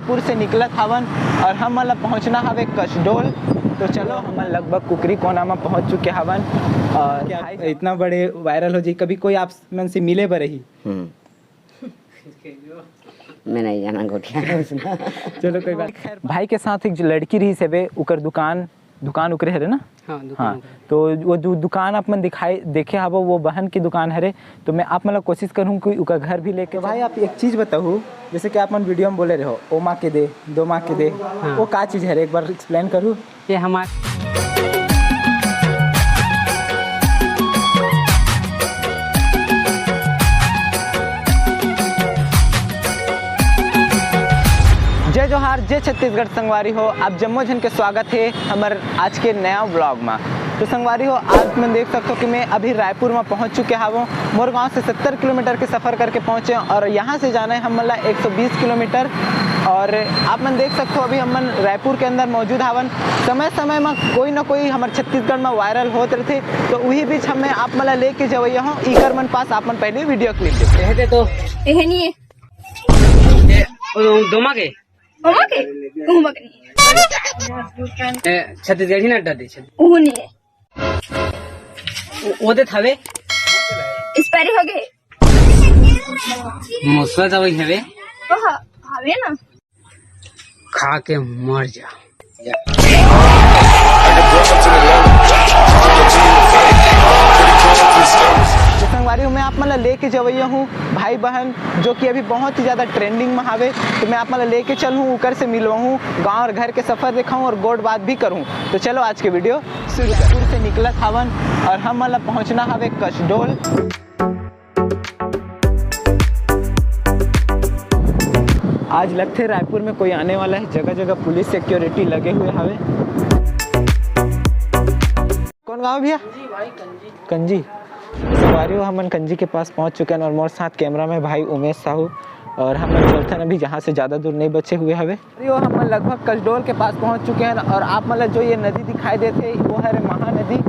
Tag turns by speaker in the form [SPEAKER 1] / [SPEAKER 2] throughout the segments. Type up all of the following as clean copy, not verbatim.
[SPEAKER 1] रायपुर से निकलत हवन और हम मतलब पहुँचना हवे कसडोल। तो चलो हम लगभग कुकरी कोना में पहुँच चुके हवन। और क्या इतना बड़े वायरल हो जाए, कभी कोई आप मन से मिले बर ही?
[SPEAKER 2] मैं नहीं जाना गोटिया
[SPEAKER 1] चलो कोई बात। भाई के साथ एक जो लड़की रही से उकर दुकान उकरे हरे ना। हाँ तो वो दुकान आप मन देखे हबो, वो बहन की दुकान हरे। तो मैं आप मतलब कोशिश करूँ कि उसका घर भी लेके। भाई आप एक चीज़ बताओ, जैसे कि आप मन वीडियो में बोले रहे हो ओ माँ के दे दो माँ के दे, वो का चीज़ है एक बार एक्सप्लेन करूँ?
[SPEAKER 3] ये हमारे
[SPEAKER 1] जय जोहार, जय छत्तीसगढ़। संगवारी हो आप जम्मो जन के स्वागत है हमारे आज के नया व्लॉग में। तो संगवारी हो आज मैं देख सकते हो कि मैं अभी रायपुर में पहुंच चुके हूँ। मोर गांव से 70 किलोमीटर के सफ़र करके पहुँचे और यहाँ से जाना है हम मतलब 120 किलोमीटर। और आप मन देख सकते हो अभी हम मन रायपुर के अंदर मौजूद हवन। समय समय में कोई ना कोई हमारे छत्तीसगढ़ में वायरल होते रहते, तो वही बीच हमें आप मतलब लेके जवैया हूँ इकर मन पास। आप मन पहले वीडियो क्लिप देखते
[SPEAKER 3] तो दोमा के छत्तीसगढ़ी ना डर छे ओदे थावे
[SPEAKER 4] एक्सपायरी हो गए
[SPEAKER 3] मुसवा दवाई हवे
[SPEAKER 4] तो हवे ना,
[SPEAKER 3] खा के मर जा।
[SPEAKER 1] तो संगवारी मैं आप मतलब लेके जवैया हूँ भाई बहन जो कि अभी बहुत ही ज़्यादा ट्रेंडिंग में हावे। तो मैं आप मतलब लेके चलूँ, उकर से मिलवाऊँ, गांव और घर के सफ़र दिखाऊँ और गोड बात भी करूँ। तो चलो आज के वीडियो रायपुर से निकलत हवन और हम मतलब पहुँचना हवे कसडोल। आज लगते रायपुर में कोई आने वाला है, जगह जगह पुलिस सिक्योरिटी लगे हुए हवे। कौन गाँव भैया? कंजी। सवारी हो हम कंजी के पास पहुंच चुके हैं और मोर साथ कैमरा में भाई उमेश साहू और हम चलथन अभी जहां से ज़्यादा दूर नहीं बचे हुए हवे। हम लगभग कसडोल के पास पहुंच चुके हैं और आप मतलब जो ये नदी दिखाई देते वो है महानदी।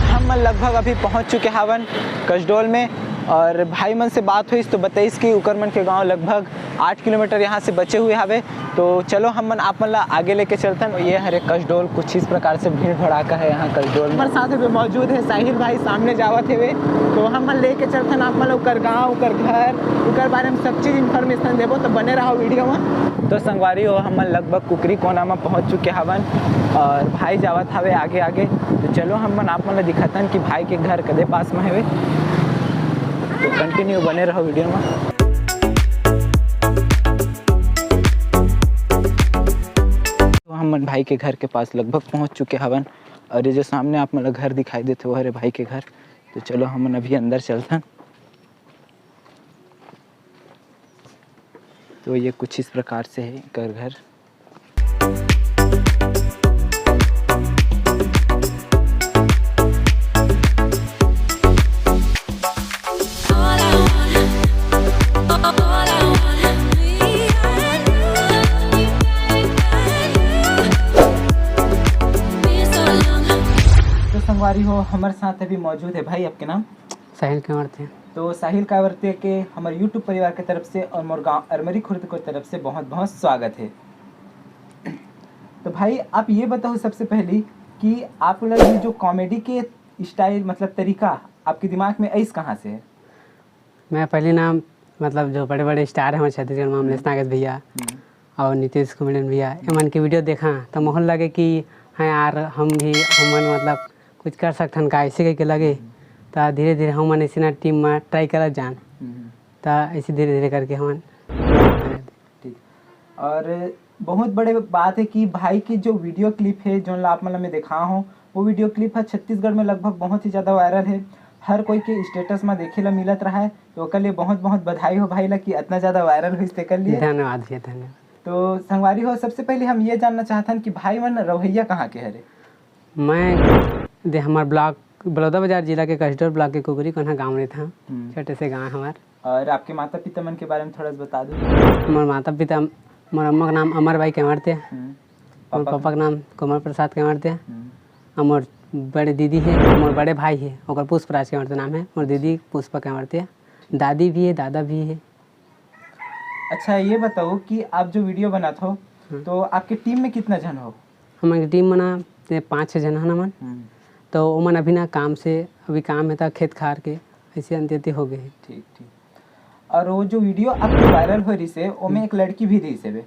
[SPEAKER 1] हम लगभग अभी पहुंच चुके हवन कसडोल में और भाई मन से बात हुई तो बताइस कि उकरमन के गांव लगभग 8 किलोमीटर यहाँ से बचे हुए हवे। तो चलो हम मन आप मतलब आगे लेके चलते हैं। ये हरे कसडोल कुछ इस प्रकार से भीड़ भड़ाका है यहाँ कसडोल। हमारे साथ भी मौजूद है साहिल भाई, सामने जावत है वे। तो हम मन लेके चलते हैं आप मतलब उकर गाँव, उकर घर, उकर बारे में सब चीज़ इन्फॉर्मेशन देवो। तो बने रहो वीडियो में। तो संगवारी हो हम लगभग कुकरी कोना में पहुँच चुके हवन और भाई जावत हवे आगे आगे। तो चलो हम मन आप मतलब दिखातन कि भाई के घर कदे पास में है। तो कंटिन्यू बने रहो वीडियो में। तो हम भाई के घर के पास लगभग पहुंच चुके हवन और ये जो सामने आप मतलब घर दिखाई देते वो हरे भाई के घर। तो चलो हम अभी अंदर चलते हैं। तो ये कुछ इस प्रकार से है घर। संगवारी हो हमारे साथ अभी मौजूद है भाई, आपके नाम?
[SPEAKER 3] साहिल कंवरते हैं।
[SPEAKER 1] तो साहिल कंवरते के हमारे यूट्यूब परिवार की तरफ से और मोर गाँव अरमरी खुर्द की तरफ से बहुत बहुत स्वागत है। तो भाई आप ये बताओ सबसे पहले कि आप लोग ये जो कॉमेडी के स्टाइल मतलब तरीका आपके दिमाग में ऐस कहाँ से है?
[SPEAKER 3] मैं पहले नाम मतलब जो बड़े बड़े स्टार हैं हमारे छत्तीसगढ़ में, अमलेश नागेश भैया और नीतीश कॉमेडियन भैया, इमन की वीडियो देखा तो मोहन लगे कि हाँ यार हम मतलब कुछ कर सकथन का ऐसे के लगे। तो धीरे धीरे हम ऐसे ना टीम में ट्राई करत जान। तो ऐसे धीरे धीरे करके हम
[SPEAKER 1] ठीक। और बहुत बड़े बात है कि भाई की जो वीडियो क्लिप है जो आप मतलब मैं देखा हूँ वो वीडियो क्लिप है छत्तीसगढ़ में लगभग बहुत ही ज़्यादा वायरल है। हर कोई के स्टेटस में देखे ला मिलत रहा है। तो उसके लिए बहुत बहुत बधाई हो भाई ला कि इतना ज़्यादा वायरल हुई कर लिए।
[SPEAKER 3] धन्यवाद भैया, धन्यवाद।
[SPEAKER 1] तो संगवारी हो सबसे पहले हम ये जानना चाहते हैं कि भाई मन रवैया कहाँ के हरे?
[SPEAKER 3] मैं हमारे ब्लॉक बलौदा बाजार जिला के कसडोल ब्लॉक के कुकरी कोना गाँव में था, छोटे से गाँव हमारे।
[SPEAKER 1] और आपके माता पिता मन के बारे में थोड़ा सा बता दो।
[SPEAKER 3] हमारे माता पिता, हमारे अम्मा का नाम अमर भाई कंवरते, और पापा का नाम कुमार प्रसाद कंवरते। हमारे बड़े दीदी है, हमारे बड़े भाई है और पुष्पराज कंवरते नाम है। और दीदी पुष्पा कंवरते, दादी भी है दादा भी है।
[SPEAKER 1] अच्छा ये बताओ कि आप जो वीडियो बनाते हो तो आपके टीम में कितना जन हो?
[SPEAKER 3] हमारी टीम में ना 5-6 जन है ना मन, तो ओमन अभी ना काम से अभी काम है था खेत खार के ऐसे अंत्य हो गए।
[SPEAKER 1] ठीक ठीक। और वो जो वीडियो आपके वायरल हो रही से ओमे एक लड़की भी रही से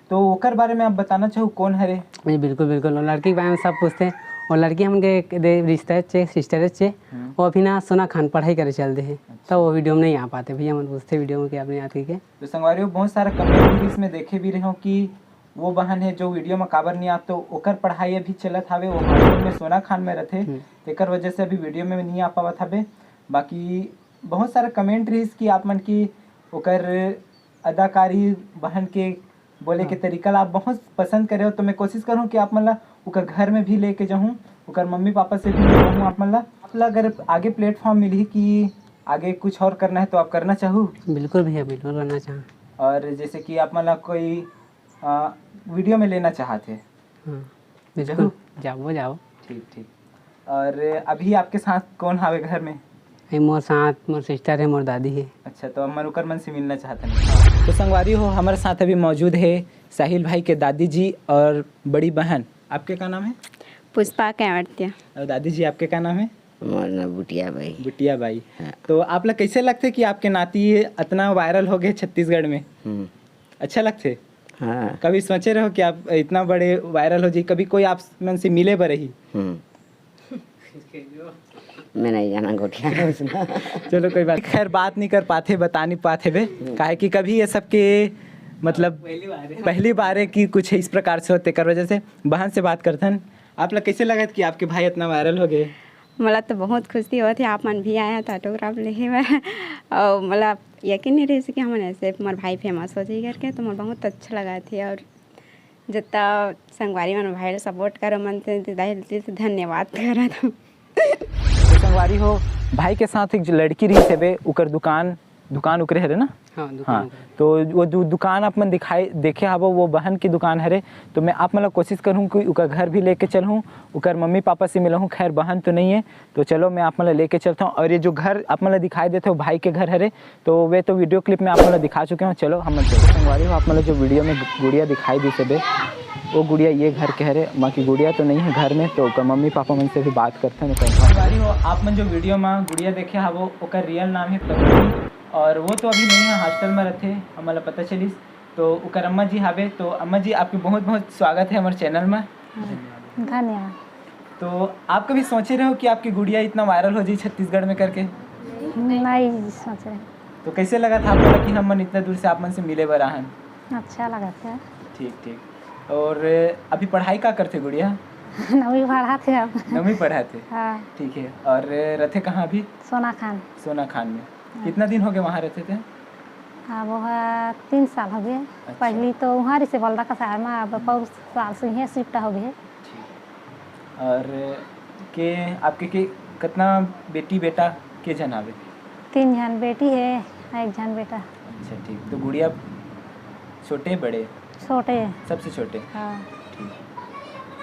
[SPEAKER 1] तो ओकर बारे में आप बताना चाहो कौन है रे?
[SPEAKER 3] जी बिल्कुल बिल्कुल, वो लड़की के बारे में सब पूछते हैं। और लड़की हमके रिश्ता चे सिस्टर चे, वो अभी ना सोना खान पढ़ाई करे चलते हैं, तो वो वीडियो में नहीं आ पाते भैया, हम पूछते वीडियो में कि आपने याद की।
[SPEAKER 1] तो संगवारियों बहुत सारा कमेंट भी इसमें देखे भी रहे हो कि वो बहन है जो वीडियो में काबर नहीं आते, ओकर पढ़ाई अभी चलत हवे, वो हॉस्टल में सोना खान में रहते, तेकर वजह से अभी वीडियो में नहीं आ पावत हवे। बाकी बहुत सारा कमेंट रही कि आप मन की ओकर अदाकारी बहन के बोले के तरीका ला आप बहुत पसंद करे हो, तो मैं कोशिश करूँ कि आप मतलब ओकर घर में भी लेके जाऊँ, ओकर मम्मी पापा से भी मिलूँ। आप मतलब आप अगर आगे प्लेटफॉर्म मिली कि आगे कुछ और करना है तो आप करना चाहूँ?
[SPEAKER 3] बिल्कुल भैया बिल्कुल करना चाहें।
[SPEAKER 1] और जैसे कि आप मतलब कोई वीडियो में लेना चाहते हैं?
[SPEAKER 3] हाँ बिल्कुल, जाओ जाओ।
[SPEAKER 1] ठीक ठीक। और अभी आपके साथ कौन हावे घर में?
[SPEAKER 3] मोर साथ मोर सिस्टर है, मोर दादी है।
[SPEAKER 1] अच्छा, तो हम ओकर मन से मिलना चाहते हैं। तो संगवारी हो हमारे साथ अभी मौजूद है साहिल भाई के दादी जी और बड़ी बहन। आपके क्या नाम है?
[SPEAKER 5] पुष्पा कैवड़तिया।
[SPEAKER 1] और दादी जी आपके क्या नाम है?
[SPEAKER 2] हमारा बुटिया भाई।
[SPEAKER 1] बुटिया भाई। तो आप लोग कैसे लगते कि आपके नाती इतना वायरल हो गए छत्तीसगढ़ में? अच्छा लगते?
[SPEAKER 2] हाँ।
[SPEAKER 1] कभी सोचे रहो कि आप इतना बड़े वायरल हो जाए, कभी कोई आप मन से मिले बर ही?
[SPEAKER 2] मैं नहीं जाना गोटिया उसना।
[SPEAKER 1] चलो कोई बात, खैर बात नहीं कर पाते, बता नहीं पाते वे, काहे कि कभी ये सब के मतलब पहली बार है कि कुछ इस प्रकार से होते कर वजह से बहन से बात करथन। आप लोग कैसे लगत कि आपके भाई इतना वायरल हो गए?
[SPEAKER 5] मला तो बहुत खुशी होती, आप मन भी आया था ऑटोग्राफ लेके और मतलब यकीन नहीं रही कि हम ऐसे हमारे भाई फेमस हो जाए करके, तो मुझे बहुत अच्छा लगा थे। और जितना संगवारी मन भाई सपोर्ट करो मन से धन्यवाद करा था।
[SPEAKER 1] तो संगवारी हो भाई के साथ एक जो लड़की रही से उकर दुकान उकरे है ना? हाँ, तो वो दुकान आप मन देखे हबो, वो बहन की दुकान है। तो मैं आप मतलब कोशिश करूँ कि उनका घर भी लेके चलूँ, उनकर मम्मी पापा से मिलूँ। खैर बहन तो नहीं है, तो चलो मैं आप मतलब लेके चलता हूँ। और ये जो घर आप मतलब दिखाई देते हो भाई के घर है, तो वे तो वीडियो क्लिप में आप मतलब दिखा चुके हो। चलो हम संगवारी हो आप मतलब जो वीडियो में गुड़िया दिखाई दी से वो गुड़िया ये घर के है, बाकी गुड़िया तो नहीं है घर में, तो उनका मम्मी पापा मन से भी बात करते हैं। संगवारी हो आप मन जो वीडियो में गुड़िया देखे हा वो ओकर रियल नाम है प्रकृति, और वो तो अभी नहीं है, हॉस्टल में रहते हमारा पता चलिस। तो उकर अम्मा जी हावे, तो अम्मा जी आपके बहुत बहुत स्वागत है हमारे चैनल में।
[SPEAKER 6] धन्यवाद।
[SPEAKER 1] तो आप कभी सोचे रहे हो कि आपकी गुड़िया इतना वायरल हो जाए छत्तीसगढ़ में करके?
[SPEAKER 6] नहीं सोच रहे।
[SPEAKER 1] तो कैसे लगा था आपको कि हम मन इतना दूर से आप मन से मिले बर आहन?
[SPEAKER 6] अच्छा लगा था।
[SPEAKER 1] ठीक ठीक। और अभी पढ़ाई क्या करते गुड़िया?
[SPEAKER 6] 9वीं पढ़ा थे अब।
[SPEAKER 1] 9वीं पढ़ाते?
[SPEAKER 6] हाँ।
[SPEAKER 1] ठीक है। और रहते कहाँ अभी?
[SPEAKER 6] सोना खान।
[SPEAKER 1] सोना खान में। कितना दिन हो गए वहाँ रहते थे?
[SPEAKER 6] हाँ वो 3 साल हो गए।
[SPEAKER 1] अच्छा।
[SPEAKER 6] पहली तो वहाँ से बलदा का साल में, अब 4 साल से यहाँ शिफ्ट हो गए।
[SPEAKER 1] और के आपके के कितना बेटी बेटा के जन आवे?
[SPEAKER 6] 3 जन बेटी है, 1 जन बेटा।
[SPEAKER 1] अच्छा ठीक। तो गुड़िया छोटे बड़े?
[SPEAKER 6] छोटे।
[SPEAKER 1] सबसे छोटे?
[SPEAKER 6] हाँ।
[SPEAKER 1] ठीक।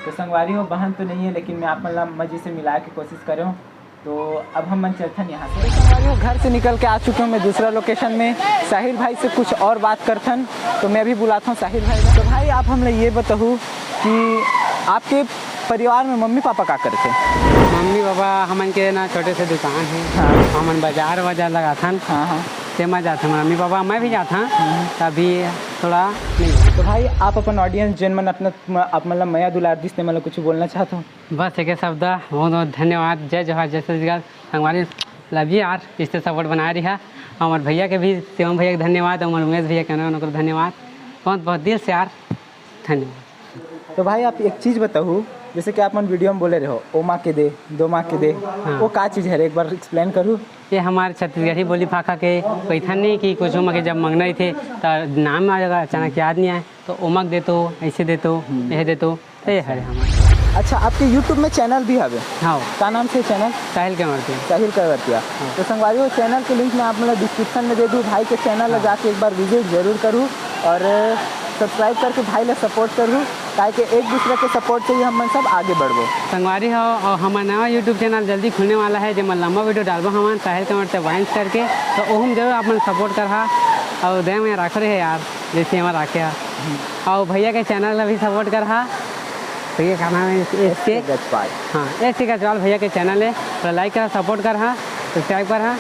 [SPEAKER 1] तो संगवारी हो बहन तो नहीं है, लेकिन मैं आप मतलब मजी से मिला के कोशिश कर रहा हूँ। तो अब हम मन चलते हैं यहाँ से। संगवारी हो घर से निकल के आ चुके हूँ मैं दूसरा लोकेशन में। साहिल भाई से कुछ और बात करथन, तो मैं भी बुलाता हूँ साहिल भाई। तो भाई आप हम ये बताओ कि आपके परिवार में मम्मी पापा क्या करते हैं?
[SPEAKER 3] मम्मी पापा हमन के ना छोटे से दुकान है।
[SPEAKER 1] हाँ।
[SPEAKER 3] हमन बाजार लगा था।
[SPEAKER 1] हाँ हाँ।
[SPEAKER 3] ते मैं जाता मम्मी पापा, मैं भी जाता तभी थोड़ा नहीं।
[SPEAKER 1] तो भाई आप अपन ऑडियंस जिन मन अपना आप मतलब मया दुलार दिस ने मतलब कुछ बोलना चाहता हूँ?
[SPEAKER 3] बस एक शब्द, बहुत बहुत धन्यवाद। जय जोहार, जय छत्तीसगढ़। संगवारी लव यू यार, इससे सपोर्ट बना रही है। हमारे भैया के भी, शिवम भैया के धन्यवाद, और उमेश भैया के उनको धन्यवाद, बहुत बहुत दिल से यार धन्यवाद।
[SPEAKER 1] तो भाई आप एक चीज़ बताओ, जैसे कि आप मन वीडियो में बोले रहे हो ओ माँ के दे, 2 माँ के दे, वो क्या चीज़ है एक बार एक्सप्लेन करूँ?
[SPEAKER 3] ये हमारे छत्तीसगढ़ी बोली फाखा के कैथन नहीं कि कुछ उमक जब मंगना ही थे तो नाम आ जाएगा, अचानक याद नहीं आए तो उमक दे तो, ऐसे दे तो, यह दे तो ये है हमारे।
[SPEAKER 1] अच्छा आपके यूट्यूब में चैनल भी है?
[SPEAKER 3] हाँ।
[SPEAKER 1] क्या नाम से चैनल?
[SPEAKER 3] साहिल के मरते
[SPEAKER 1] साहिल कैवड़तिया। तो संगवारी हो चैनल के लिंक मैं आप मतलब डिस्क्रिप्शन में दे दूँ। भाई के चैनल जाके एक बार विजिट जरूर करूँ और सब्सक्राइब करके भाई ला सपोर्ट करूँ, ताकि एक दूसरे के सपोर्ट से ही हम सब आगे बढ़ो।
[SPEAKER 3] संगवारी हो और हमारा नया यूट्यूब चैनल जल्दी खुलने वाला है, जब मैं लंबा वीडियो डालबो हमारे साहिल के मरते वाइंस करके, तो वो हम जरूर आप सपोर्ट करा और दे में रख रहे यार जैसे हमारा राखे और भैया के चैनल अभी सपोर्ट कर रहा भैया का नाम है इसके
[SPEAKER 1] गजपाल।
[SPEAKER 3] हाँ ऐसे का चौल भैया के चैनल है तो लाइक करा सपोर्ट कर रहा सब्सक्राइब कर रहा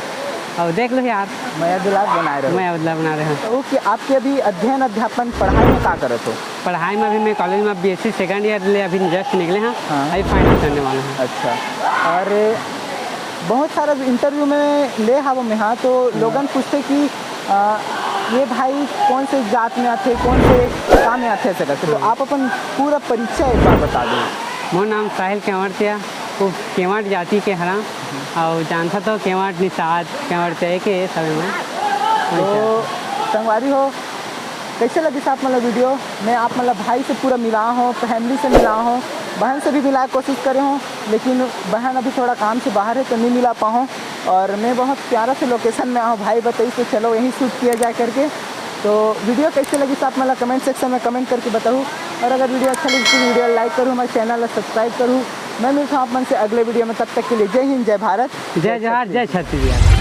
[SPEAKER 3] और देख लो यार
[SPEAKER 1] मैं अब्दुल्ला बना रहे
[SPEAKER 3] मैं अब्दुल्ला बना रहे हैं
[SPEAKER 1] तो कि आपके अभी अध्ययन अध्यापन पढ़ाई में क्या करत हो?
[SPEAKER 3] पढ़ाई में अभी मैं कॉलेज में BSc सेकंड ईयर ले अभी जस्ट निकले हैं
[SPEAKER 1] हाँ।
[SPEAKER 3] अभी फाइनल करने वाले हैं।
[SPEAKER 1] अच्छा, और बहुत सारा इंटरव्यू में ले हव में हाँ तो लोगन पूछते कि ये भाई कौन से जात में आते कौन से काम में आते सकते तो आप अपन पूरा परिचय एक बार बता दो।
[SPEAKER 3] मोर नाम साहिल केवड़तिया वो केवट जाति के हरा और जानता तो केवट निषाद केवड़तिया के सब में
[SPEAKER 1] तो संगवारी हो कैसे लगी साहब मतलब वीडियो में आप मतलब भाई से पूरा मिला हो फैमिली से मिला हो बहन से भी मिला कोशिश करे हो लेकिन बहन अभी थोड़ा काम से बाहर है तो नहीं मिला पाऊँ और मैं बहुत प्यारा से लोकेशन में आऊँ भाई बताइए तो चलो यहीं शूट किया जाए करके। तो वीडियो कैसे लगी साहब मतलब कमेंट सेक्शन में कमेंट करके बताऊँ और अगर वीडियो अच्छा लगी तो वीडियो लाइक करूँ हमारे चैनल को सब्सक्राइब करूँ। मैं मिलता हूँ आप मन से अगले वीडियो में, तब तक के लिए जय हिंद जय भारत
[SPEAKER 3] जय जोहार जय छत्तीसगढ़।